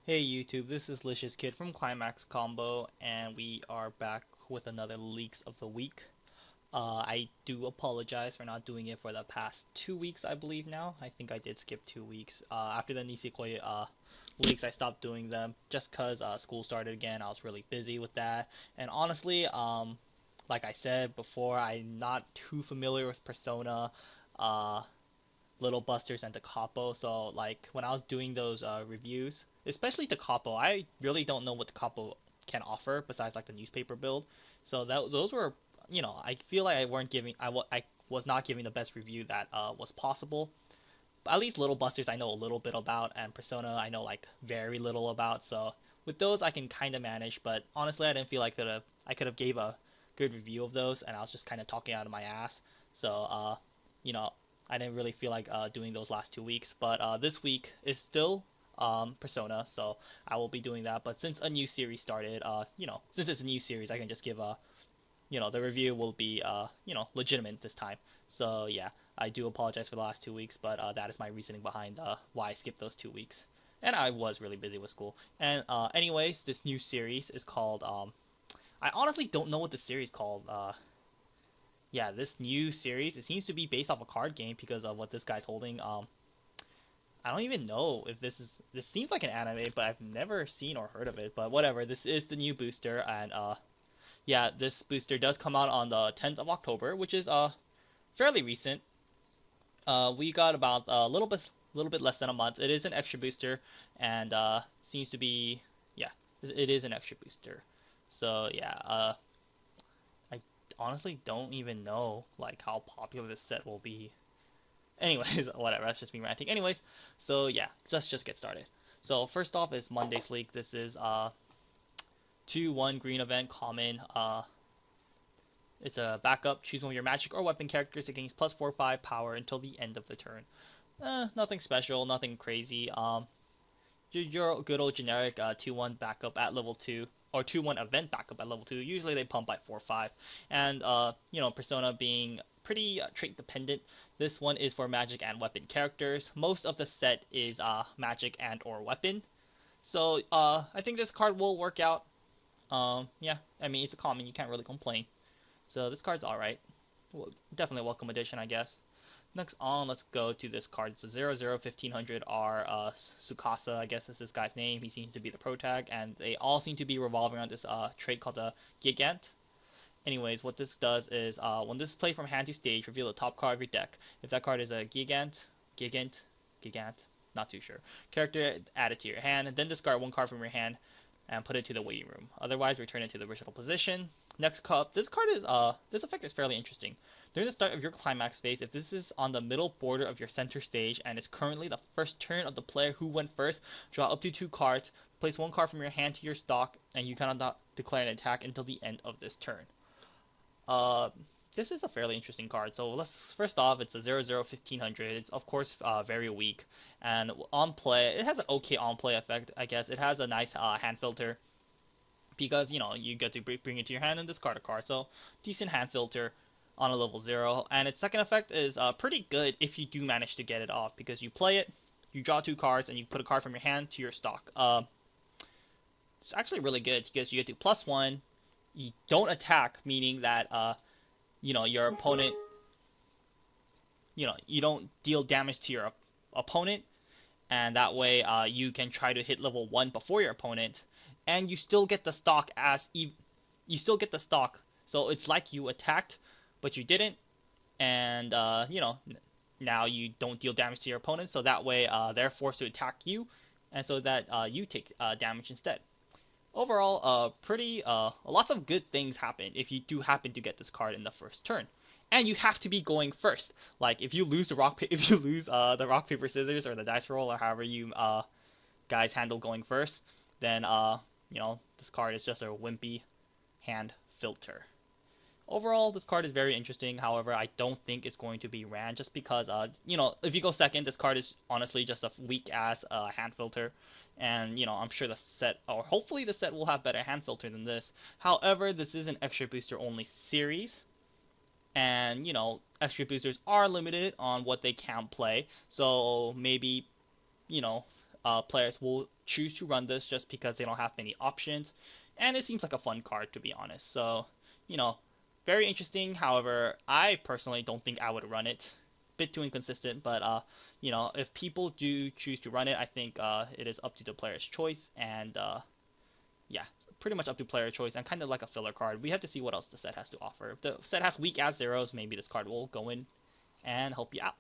Hey YouTube, this is Licious Kid from Climax Combo, and we are back with another Leaks of the Week. I do apologize for not doing it for the past 2 weeks, I believe now. I think I did skip 2 weeks. After the Nisekoi leaks, I stopped doing them just because school started again. I was really busy with that. And honestly, like I said before, I'm not too familiar with Persona, uh, Little Busters, and the Capo. So like when I was doing those reviews, especially the Capo, I really don't know what the Capo can offer besides like the newspaper build. So those were, I feel like I was not giving the best review that was possible. But at least Little Busters I know a little bit about, and Persona I know like very little about. So with those I can kind of manage. But honestly, I didn't feel like I could have gave a good review of those, and I was just kind of talking out of my ass. So you know, I didn't really feel like doing those last 2 weeks. But this week is still Persona, so I will be doing that. But since a new series started, since it's a new series, I can just give a the review will be legitimate this time. So yeah, I do apologize for the last 2 weeks, but that is my reasoning behind why I skipped those 2 weeks. And I was really busy with school. And anyways, this new series is called I honestly don't know what the series called. Yeah, this new series, it seems to be based off a card game because of what this guy's holding. I don't even know if this seems like an anime, but I've never seen or heard of it. But whatever, this is the new booster, and yeah, this booster does come out on the 10th of October, which is fairly recent. We got about little bit less than a month. It is an extra booster, and seems to be, yeah, it is an extra booster. So yeah, I honestly don't even know like how popular this set will be. Anyways, whatever. That's just me ranting. Anyways, so yeah, let's just get started. So first off is Monday's leak. This is 2/1 green event common. It's a backup. Choose one of your magic or weapon characters that gains +4/5 power until the end of the turn. Nothing special, nothing crazy. Your good old generic 2/1 backup at level 2, or 2/1 event backup at level 2. Usually they pump by 4/5. And, Persona being pretty trait dependent, this one is for magic and weapon characters. Most of the set is magic and or weapon. So I think this card will work out. Yeah, I mean, it's a common, you can't really complain. So this card's alright. Well, definitely a welcome addition, I guess. Next on, let's go to this card. It's a 001500R Sukasa, I guess is this guy's name. He seems to be the pro tag, and they all seem to be revolving around this trait called the Gigant. Anyways, what this does is when this is played from hand to stage, reveal the top card of your deck. If that card is a Gigant, not too sure. Character, add it to your hand, and then discard one card from your hand and put it to the waiting room. Otherwise, return it to the original position. Next card, this effect is fairly interesting. During the start of your climax phase, if this is on the middle border of your center stage and it's currently the first turn of the player who went first, draw up to 2 cards, place 1 card from your hand to your stock, and you cannot declare an attack until the end of this turn. Uh, this is a fairly interesting card. So let's first off, it's a 001500. It's of course very weak, and on play, it has an okay on play effect. I guess it has a nice hand filter because you get to bring it to your hand and discard a card. So decent hand filter on a level 0, and its second effect is pretty good if you do manage to get it off because you play it, you draw 2 cards, and you put a card from your hand to your stock. It's actually really good because you get to +1. You don't attack, meaning that your opponent, you don't deal damage to your opponent, and that way you can try to hit level 1 before your opponent, and you still get the stock you still get the stock. So it's like you attacked, but you didn't, and now you don't deal damage to your opponent. So that way they're forced to attack you, and so that you take damage instead. Overall, pretty lots of good things happen if you do happen to get this card in the first turn, and you have to be going first. Like if you lose if you lose the rock paper scissors or the dice roll or however you guys handle going first, then this card is just a wimpy hand filter. Overall, this card is very interesting. However, I don't think it's going to be ran just because, if you go second, this card is honestly just a weak ass hand filter. And, I'm sure the set, or hopefully the set will have better hand filter than this. However, this is an extra booster only series. And, extra boosters are limited on what they can play. So maybe, players will choose to run this just because they don't have many options, and it seems like a fun card to be honest. So, you know, very interesting. However, I personally don't think I would run it. Bit too inconsistent, but if people do choose to run it, I think it is up to the player's choice, and yeah, pretty much up to player choice, and kind of like a filler card. We have to see what else the set has to offer. If the set has weak ass zeros, maybe this card will go in and help you out.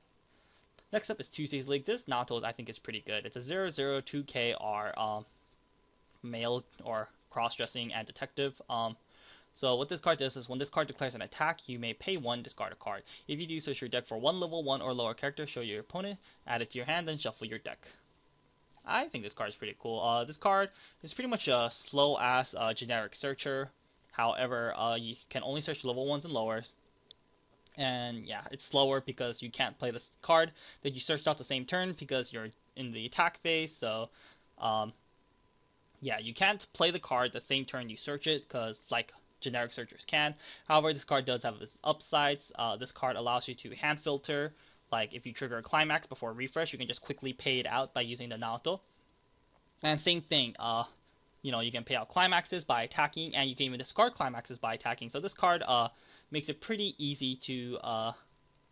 Next up is Tuesday's League. This Nato I think is pretty good. It's a 002KR male or cross-dressing and detective. So what this card does is when this card declares an attack, you may pay 1, discard a card. If you do, search your deck for one level 1 or lower character, show your opponent, add it to your hand, then shuffle your deck. I think this card is pretty cool. This card is pretty much a slow-ass generic searcher. However, you can only search level 1s and lowers. And yeah, it's slower because you can't play this card that you searched out the same turn because you're in the attack phase. So, yeah, you can't play the card the same turn you search it because like generic searchers can. However, this card does have its upsides. This card allows you to hand filter. Like if you trigger a climax before a refresh, you can just quickly pay it out by using the Naoto. And same thing, you can pay out climaxes by attacking, and you can even discard climaxes by attacking. So this card makes it pretty easy to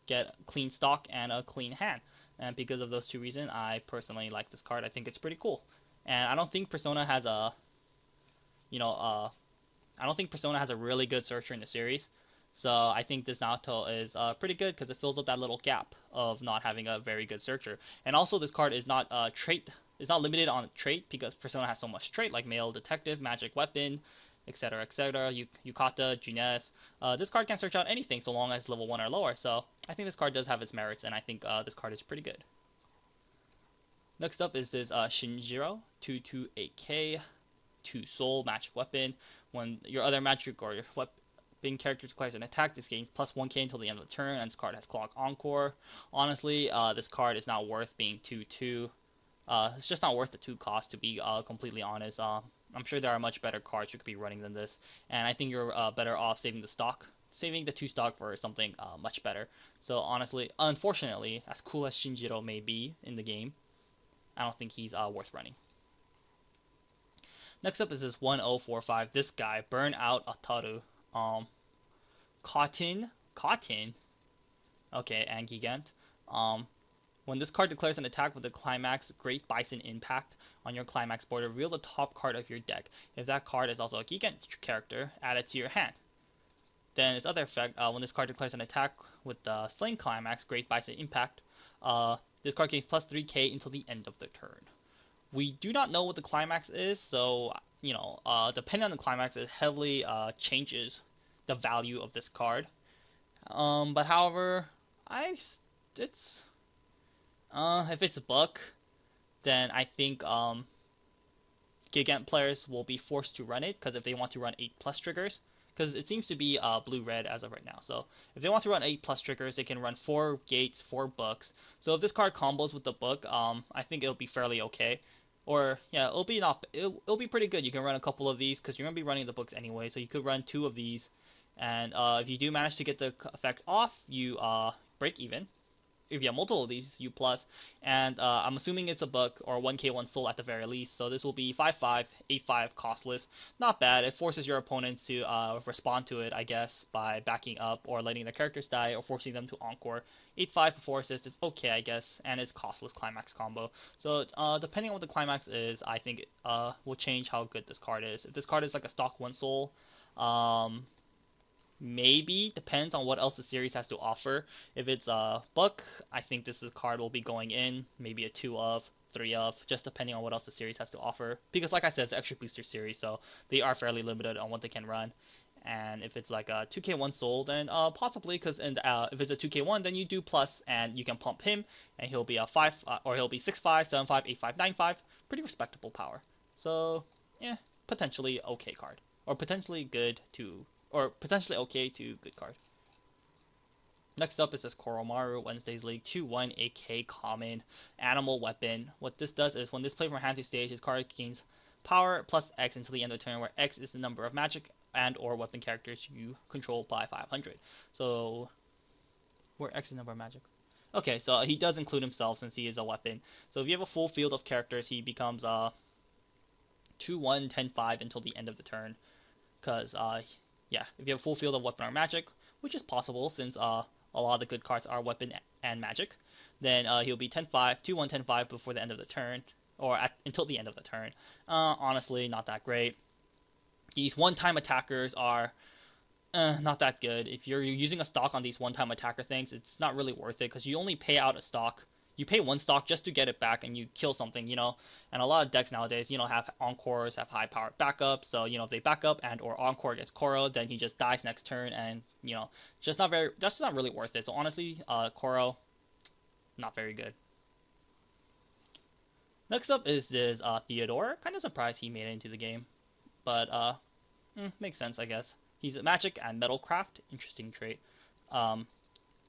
get a clean stock and a clean hand. And because of those two reasons, I personally like this card. I think it's pretty cool. And I don't think Persona has a, I don't think Persona has a really good searcher in the series. So I think this Naoto is pretty good because it fills up that little gap of not having a very good searcher. And also this card is not trait. It's not limited on trait because Persona has so much trait like male detective, magic weapon, etc., etc. Yukata, Junes. This card can search out anything so long as level 1 or lower. So I think this card does have its merits, and I think this card is pretty good. Next up is this Shinjiro 228K 2 soul magic weapon. When your other magic or your weapon character declares an attack, this gains plus 1k until the end of the turn, and this card has Clock Encore. Honestly, this card is not worth being 2-2. It's just not worth the 2 cost, to be completely honest. I'm sure there are much better cards you could be running than this, and I think you're better off saving the 2 stock for something much better. So honestly, unfortunately, as cool as Shinjiro may be in the game, I don't think he's worth running. Next up is this 1045. This guy, Burnout Ataru. Cotton. Okay, and Gigant. When this card declares an attack with a climax Great Bison Impact on your climax board, reveal the top card of your deck. If that card is also a Gigant character, add it to your hand. Then its other effect, when this card declares an attack with the Slain Climax Great Bison Impact, this card gains plus 3k until the end of the turn. We do not know what the climax is, so depending on the climax, it heavily changes the value of this card. But however, if it's a buck, then I think Gigant players will be forced to run it, because if they want to run 8+ triggers, because it seems to be blue-red as of right now. So if they want to run 8+ triggers, they can run 4 gates, 4 books. So if this card combos with the book, I think it'll be fairly okay. Or yeah, it'll be pretty good. You can run a couple of these because you're gonna be running the books anyway. So you could run 2 of these, and if you do manage to get the effect off, you break even. If you have multiple of these, you plus. And I'm assuming it's a book or 1k1 soul at the very least. So this will be 5/5, 8/5 costless. Not bad. It forces your opponents to respond to it, I guess, by backing up or letting their characters die or forcing them to encore. 8/5 before assist is okay, I guess, and it's costless climax combo. So depending on what the climax is, I think it will change how good this card is. If this card is like a stock 1 soul, maybe, depends on what else the series has to offer. If it's a book, I think this card will be going in, maybe a 2 of, 3 of, just depending on what else the series has to offer. Because like I said, it's an extra booster series, so they are fairly limited on what they can run. And if it's like a 2k1 soul, then possibly, because if it's a 2k1, then you do plus, and you can pump him, and he'll be a 5, or he'll be 6/5, 7/5, 8/5, 9/5. Pretty respectable power. So, yeah, potentially okay card. Or potentially good to, or potentially okay to good card. Next up is this Koromaru Wednesday's League 2/1 AK common animal weapon. What this does is when this plays from hand to stage, his card gains power plus X until the end of the turn, where X is the number of magic and or weapon characters you control by 500. So, where X is the number of magic? Okay, so he does include himself since he is a weapon. So if you have a full field of characters, he becomes 2-1, 10-5 until the end of the turn. Because, yeah, if you have a full field of weapon or magic, which is possible since a lot of the good cards are weapon and magic, then he'll be 10-5, 2-1, 10-5 before the end of the turn, or until the end of the turn. Honestly, not that great. These one-time attackers are not that good. If you're using a stock on these one-time attacker things, it's not really worth it because you only pay out a stock. You pay one stock just to get it back, and you kill something, And a lot of decks nowadays, have encores, have high-powered backup. So if they back up and or encore gets Koro, then he just dies next turn, and just not very. That's not really worth it. So honestly, Koro, not very good. Next up is this Theodore. Kind of surprised he made it into the game, but makes sense, I guess. He's magic and metalcraft. Interesting trait.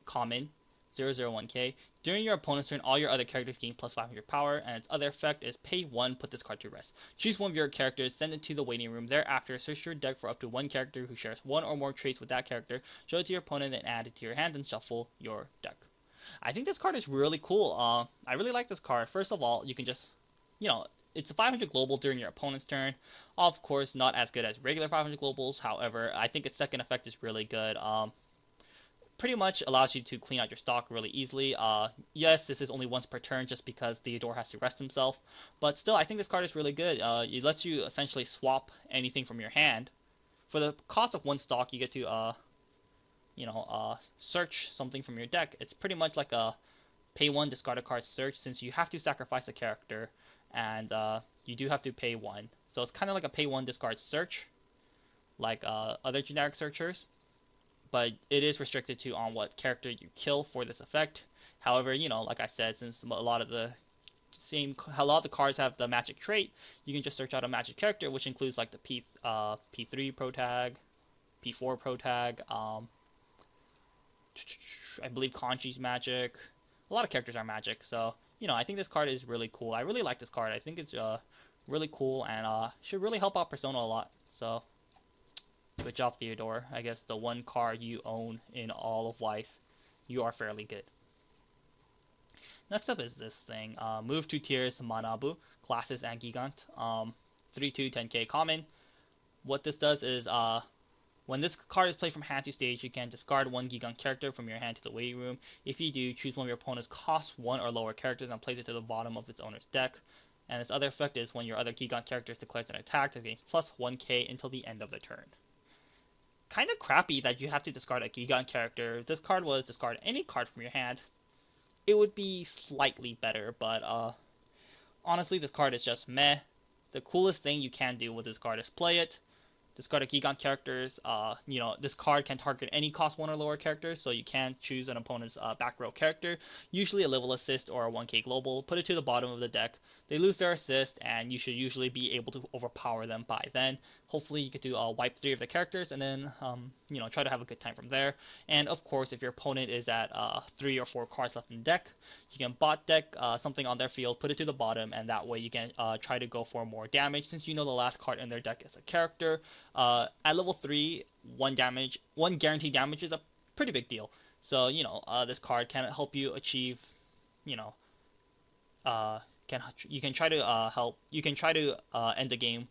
Common, 001k. During your opponent's turn, all your other characters gain plus 500 power, and its other effect is pay 1, put this card to rest. Choose one of your characters, send it to the waiting room. Thereafter, search your deck for up to one character who shares one or more traits with that character, show it to your opponent, and add it to your hand and shuffle your deck. I think this card is really cool. I really like this card. First of all, you can just, it's a 500 global during your opponent's turn. Of course, not as good as regular 500 globals. However, I think its second effect is really good. Pretty much allows you to clean out your stock really easily. Yes, this is only once per turn just because Theodore has to rest himself. But still, I think this card is really good. It lets you essentially swap anything from your hand. For the cost of one stock, you get to, search something from your deck. It's pretty much like a pay 1, discard a card search, since you have to sacrifice a character. And you do have to pay 1. So it's kind of like a pay 1, discard search, like other generic searchers. But it is restricted to on what character you kill for this effect. However, like I said, since a lot of the cards have the magic trait, you can just search out a magic character, which includes like the P3 pro tag, P4 pro tag. I believe Conchi's magic. A lot of characters are magic, so I think this card is really cool. I really like this card. I think it's really cool and should really help out Persona a lot. So, good job, Theodore. I guess the one card you own in all of Weiss, you are fairly good. Next up is this thing. Move 2 tiers, Manabu, classes and Gigant. 3/2, 10k common. What this does is when this card is played from hand to stage, you can discard one Gigant character from your hand to the waiting room. If you do, choose one of your opponent's cost 1 or lower characters and place it to the bottom of its owner's deck. And its other effect is when your other Gigant character declares an attack, it gains plus 1k until the end of the turn. Kind of crappy that you have to discard a Gigant character. If this card was discard any card from your hand, it would be slightly better, but honestly, this card is just meh. The coolest thing you can do with this card is play it, discard a Gigant characters. This card can target any cost 1 or lower characters, so you can choose an opponent's back row character, usually a level assist or a 1k global, put it to the bottom of the deck. They lose their assist, and you should usually be able to overpower them by then. Hopefully, you get to wipe 3 of the characters, and then, try to have a good time from there. And, of course, if your opponent is at 3 or 4 cards left in the deck, you can bot deck something on their field, put it to the bottom, and that way you can try to go for more damage, since the last card in their deck is a character. At level 3, 1 guaranteed damage is a pretty big deal. So, this card can help you achieve, you can try to end the game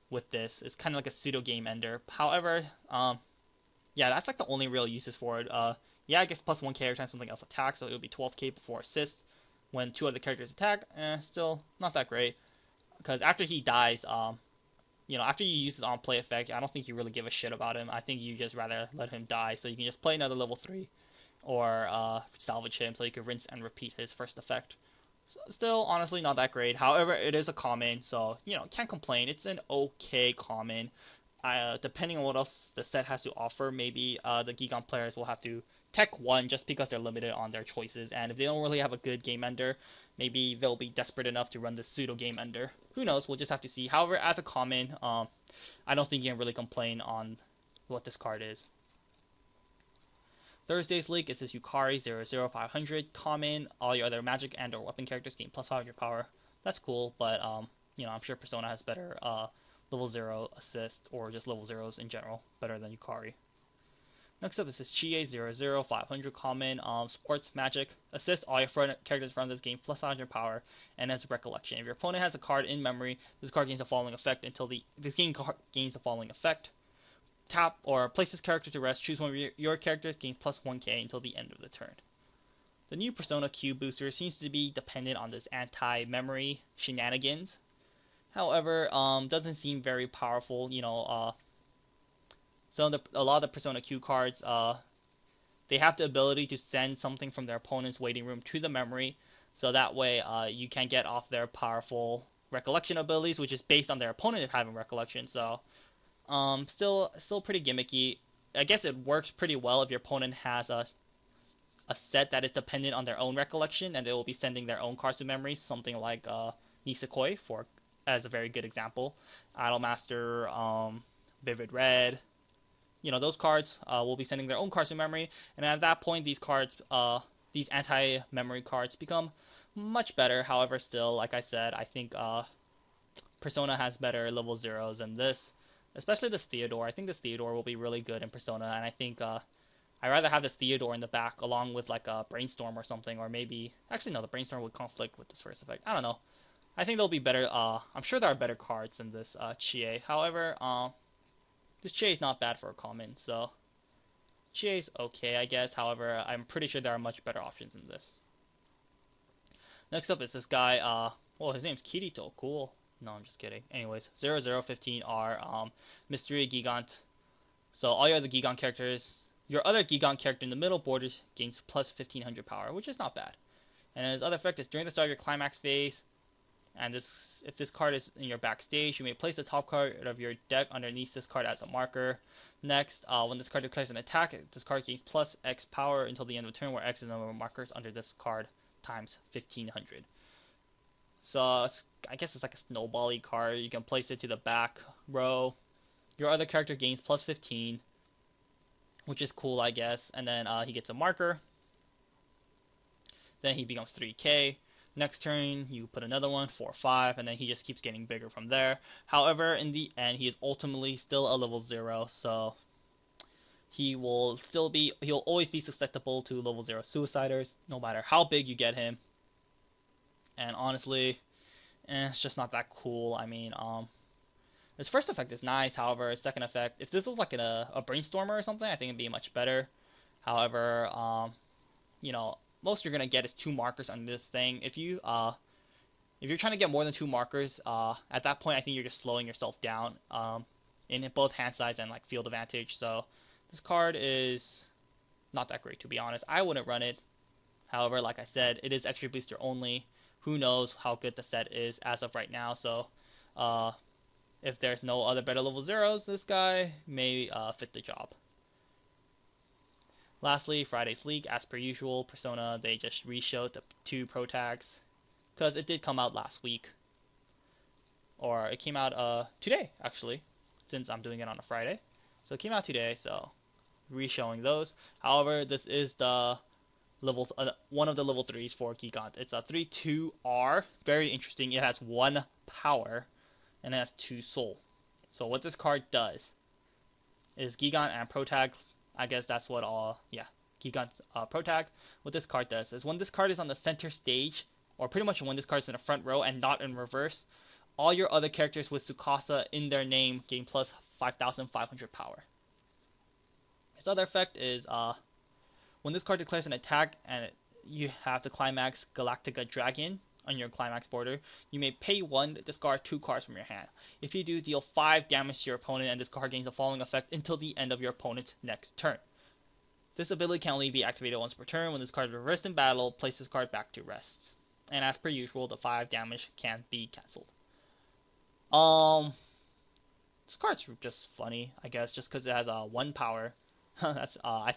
with this. It's kind of like a pseudo game ender. However, yeah, that's like the only real uses for it. Yeah, I guess plus 1k every time something else attacks, so it would be 12k before assist. When 2 other characters attack, still not that great. Because after he dies, after you use his on play effect, I don't think you really give a shit about him. I think you just rather let him die, so you can just play another level 3, or salvage him, so you can rinse and repeat his first effect. Still, honestly, not that great. However, it is a common, so, can't complain. It's an okay common. Depending on what else the set has to offer, maybe the Gigant players will have to tech 1 just because they're limited on their choices. And if they don't really have a good game ender, maybe they'll be desperate enough to run this pseudo game ender. Who knows? We'll just have to see. However, as a common, I don't think you can really complain on what this card is. Thursday's leak is this Yukari 00500 common. All your other magic and or weapon characters gain plus 500 power. That's cool, but I'm sure Persona has better level 0 assist or just level 0s in general, better than Yukari. Next up is this Chie 00 500 common sports magic. Assist all your characters from this game plus 500 power and has recollection. If your opponent has a card in memory, this card gains the following effect until this game gains the following effect. Tap or place this character to rest. Choose one of your characters, gain plus 1k until the end of the turn. The new Persona Q booster seems to be dependent on this anti-memory shenanigans. However, doesn't seem very powerful. A lot of the Persona Q cards, they have the ability to send something from their opponent's waiting room to the memory, so that way you can get off their powerful recollection abilities, which is based on their opponent having recollection. So, still pretty gimmicky. I guess it works pretty well if your opponent has a set that is dependent on their own recollection, and they will be sending their own cards to memory. Something like Nisekoi as a very good example. Idolmaster, Vivid Red. Those cards will be sending their own cards to memory, and at that point, these cards, these anti-memory cards, become much better. However, still, like I said, I think Persona has better level zeros than this, especially this Theodore. I think this Theodore will be really good in Persona, and I think I'd rather have this Theodore in the back along with like a Brainstorm or something, or maybe actually no, the Brainstorm would conflict with this first effect. I don't know. I think they'll be better. I'm sure there are better cards than this Chie. However, this Chie is not bad for a common, so Chie is okay, I guess. However, I'm pretty sure there are much better options than this. Next up is this guy. Well, his name's Kirito. Cool. No, I'm just kidding. Anyways, 0015R, Mystery Gigant. So all your other Gigant characters, your other Gigant character in the middle border gains plus 1500 power, which is not bad. And his other effect is during the start of your climax phase, and if this card is in your backstage, you may place the top card of your deck underneath this card as a marker. Next, when this card declares an attack, this card gains plus X power until the end of the turn, where X is the number of markers under this card times 1500. So I guess it's like a snowball-y card. You can place it to the back row. Your other character gains plus 15, which is cool, I guess. And then he gets a marker. Then he becomes 3k. Next turn, you put another one, 4-5, and then he just keeps getting bigger from there. However, in the end, he is ultimately still a level 0, so he'll always be susceptible to level 0 Suiciders, no matter how big you get him. And honestly, it's just not that cool. I mean, his first effect is nice, however, his second effect, if this was like a Brainstormer or something, I think it'd be much better. However, most you're gonna get is 2 markers on this thing. If you're trying to get more than 2 markers, at that point I think you're just slowing yourself down in both hand size and like field advantage. So this card is not that great, to be honest. I wouldn't run it. However, like I said, it is extra booster only. Who knows how good the set is as of right now? So if there's no other better level zeros, this guy may fit the job. Lastly, Friday's leak, as per usual, Persona, they just reshowed the 2 pro tags, because it did come out last week. Or it came out today, actually, since I'm doing it on a Friday. So it came out today, so reshowing those. However, this is the one of the level 3s for Gigant. It's a 3-2R, very interesting. It has 1 power, and it has 2 soul. So what this card does is Gigant and pro tag. I guess that's what Gigant pro tag. What this card does is when this card is on the center stage, or pretty much when this card is in the front row and not in reverse, all your other characters with Tsukasa in their name gain plus 5,500 power. Its other effect is when this card declares an attack and you have the Climax Galactica Dragon on your Climax border, you may pay 1 to discard 2 cards from your hand. If you do, deal 5 damage to your opponent, and this card gains the following effect until the end of your opponent's next turn. This ability can only be activated once per turn. When this card is reversed in battle, place this card back to rest. And as per usual, the 5 damage can be cancelled. This card's just funny, I guess, just because it has 1 power. That's I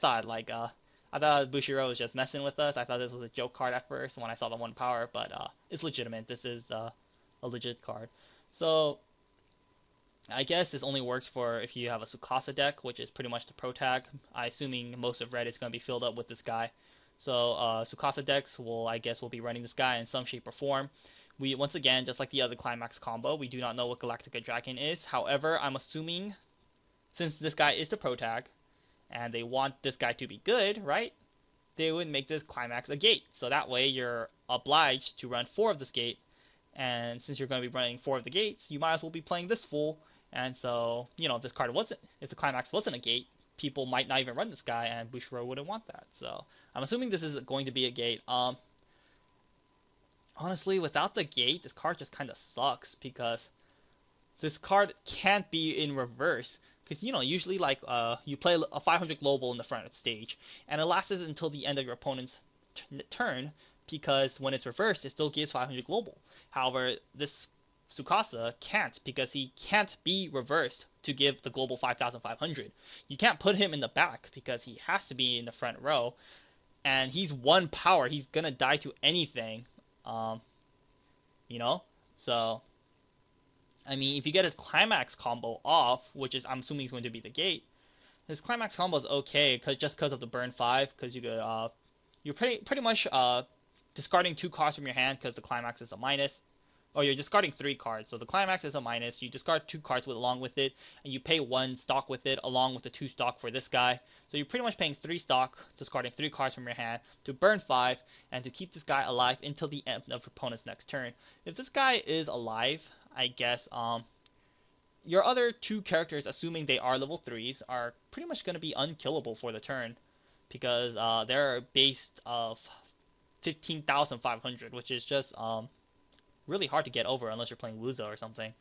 thought Bushiro was just messing with us. I thought this was a joke card at first when I saw the 1 power, but it's legitimate. This is a legit card. So I guess this only works for if you have a Tsukasa deck, which is pretty much the pro tag. I'm assuming most of red is going to be filled up with this guy. So Tsukasa decks will be running this guy in some shape or form. We, once again, just like the other Climax combo, we do not know what Galactica Dragon is. However, I'm assuming, since this guy is the pro tag, and they want this guy to be good, right? They would make this climax a gate. So that way you're obliged to run 4 of this gate. And since you're going to be running 4 of the gates, you might as well be playing this full. And so, if this card wasn't, if the climax wasn't a gate, people might not even run this guy, and Bushiroad wouldn't want that. So I'm assuming this is going to be a gate. Honestly, without the gate, this card just kind of sucks because this card can't be in reverse. Because, usually, like, you play a 500 global in the front of the stage, and it lasts until the end of your opponent's turn, because when it's reversed, it still gives 500 global. However, this Tsukasa can't, because he can't be reversed to give the global 5,500. You can't put him in the back, because he has to be in the front row, and he's 1 power. He's gonna die to anything, So, I mean, if you get his climax combo off, which is I'm assuming is going to be the gate, his climax combo is okay just because of the burn 5, because you're pretty much discarding 2 cards from your hand because the climax is a minus, or you're discarding 3 cards. So the climax is a minus. You discard 2 cards along with it, and you pay 1 stock with it along with the 2 stock for this guy. So you're pretty much paying 3 stock, discarding 3 cards from your hand to burn 5 and to keep this guy alive until the end of your opponent's next turn. If this guy is alive, I guess your other 2 characters, assuming they are level 3s, are pretty much going to be unkillable for the turn, because they're based of 15,500, which is just really hard to get over unless you're playing Wuzo or something.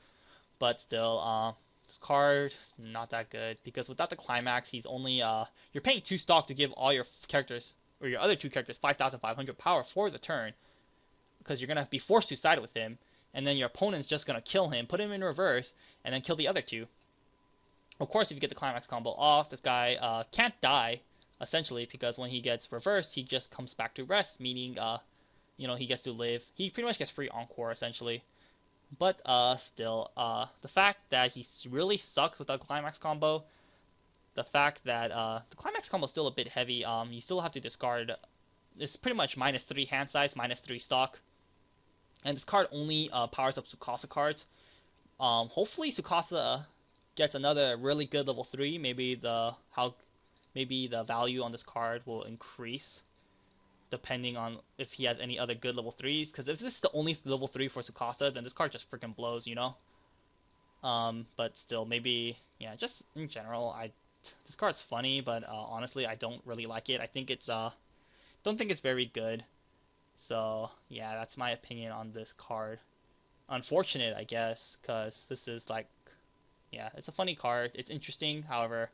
But still, this card is not that good, because without the climax, he's only you're paying 2 stock to give all your characters, or your other 2 characters, 5,500 power for the turn, because you're gonna be forced to side with him, and then your opponent's just gonna kill him, put him in reverse, and then kill the other 2. Of course, if you get the climax combo off, this guy can't die, essentially, because when he gets reversed, he just comes back to rest, meaning he gets to live. He pretty much gets free encore, essentially. But still, the fact that he really sucks with the climax combo, the fact that the climax combo is still a bit heavy, you still have to discard. It's pretty much minus 3 hand size, minus 3 stock. And this card only powers up Tsukasa cards. Hopefully Tsukasa gets another really good level 3. Maybe the value on this card will increase, depending on if he has any other good level 3s. Because if this is the only level 3 for Tsukasa, then this card just freaking blows, But still, maybe, yeah, just in general, this card's funny, but honestly, I don't really like it. I think don't think it's very good. So, yeah, that's my opinion on this card. Unfortunate, I guess, because this is like, yeah, it's a funny card. It's interesting, however,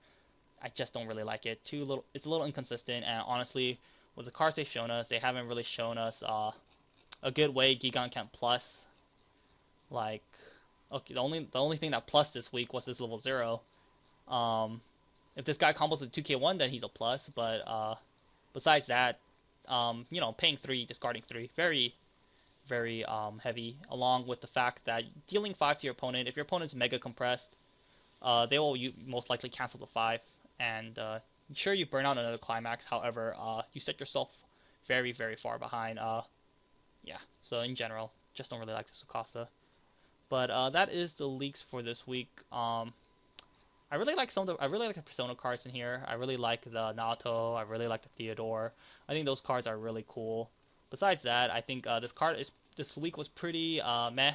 I just don't really like it. It's a little inconsistent, and honestly, with the cards they've shown us, they haven't really shown us a good way Gigan can plus. Like, okay, the only thing that plus this week was this level 0. If this guy combos with 2k1, then he's a plus. But besides that, paying 3, discarding 3, very, very heavy. Along with the fact that dealing 5 to your opponent, if your opponent's mega compressed, they will most likely cancel the 5, and sure, you burn out another climax. However, you set yourself very, very far behind. Yeah. So in general, just don't really like the Tsukasa. But that is the leaks for this week. I really like the Persona cards in here. I really like the Naoto. I really like the Theodore. I think those cards are really cool. Besides that, I think this week was pretty meh.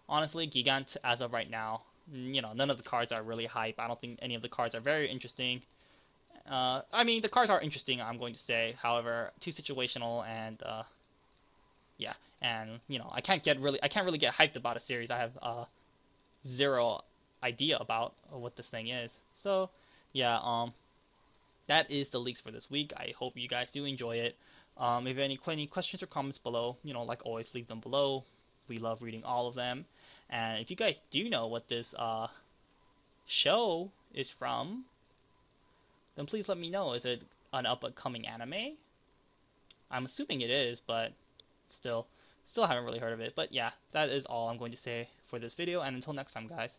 Honestly, Gigant as of right now, none of the cards are really hype. I don't think any of the cards are very interesting. I mean, the cards are interesting, I'm going to say. However, too situational, and yeah, and I can't really get hyped about a series I have zero idea about what this thing is. So, yeah, that is the leaks for this week. I hope you guys do enjoy it. If you have any questions or comments below, like always, leave them below. We love reading all of them. And if you guys do know what this show is from, then please let me know. Is it an up-and-coming anime? I'm assuming it is, but still haven't really heard of it. But yeah, that is all I'm going to say for this video, and until next time, guys.